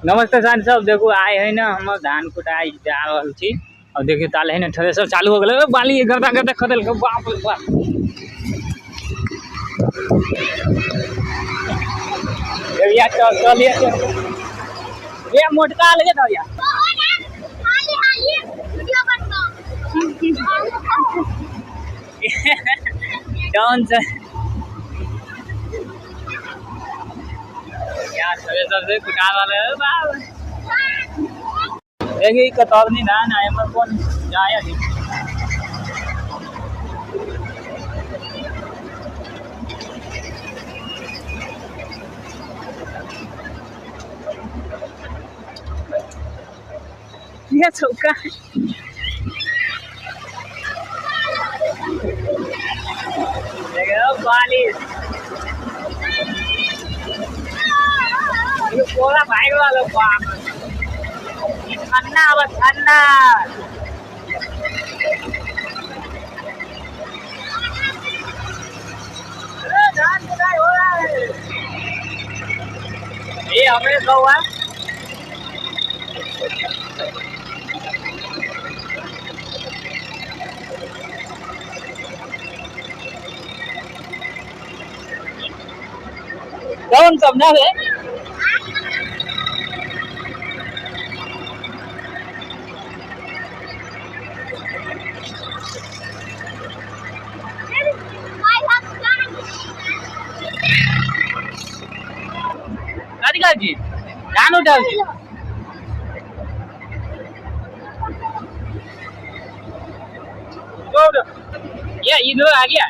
नमस्ते सान सब, देखो आए है ना हम धान कुटाई जा रहल छी। और देखिए ताले है ना थ्रेसर चालू हो गए, बाली गर्दा गर्दा खदल के बाप रे बाप। ये मोटका लगे था यार। डाउन से यार थ्रेसर से कुटा वाले बाप। देखिए कतरनी धान आए पर कौन जाया नहीं। ये चौका बालिश पूरा भाई वाला बाप ठंडा बस ठंडा। धान कुटाई हो रहा है। ये हमें तो हुआ कौन समझा है। राधिका जी धान उठाओ जी। ये इधर आ गया।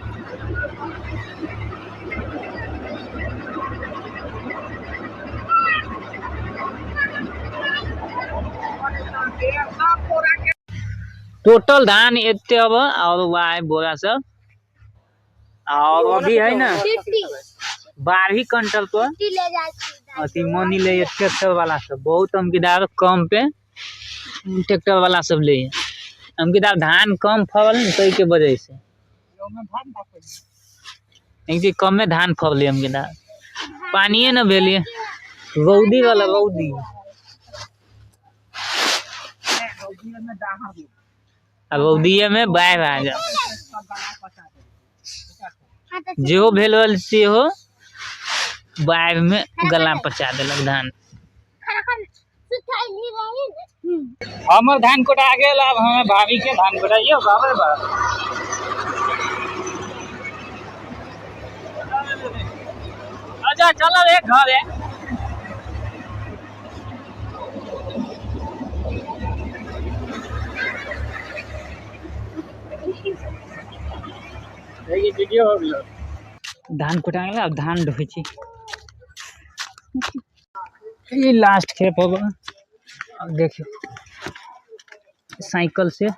टोटल धान एते अब और वाई बोरा सब और अभी है ना 12 क्विंटल तो अति मनी ले ट्रैक्टर वाला सब बहुत हमकीदार कम पे ट्रैक्टर वाला सब ले हमकीदार धान कम फल तो के वजह से एक कम में धान फल हमकीदार पानी न भेलिए रौदी वाला रौदी रौदिये में बाढ़ आ जा जो भेल से हो बाढ़ में गला पचा दिलक धान। हमर धान कोटा गेल, अब हमें भाभी के धान कोटाइए बाबे बा। अच्छा चलो एक घर है। वीडियो हो गया धान कुटाएंगे। अब धान ढोई छी ये लास्ट खेप होगा। अब देखियो साइकिल से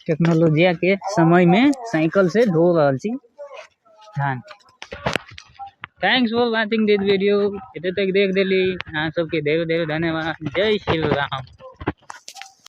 टेक्नोलॉजी के समय में साइकिल से ढो रहल छी धान। Thanks for watching this video. इतने तक देख देली अहाँ सबके ढेर ढेर धन्यवाद। जय श्री राम।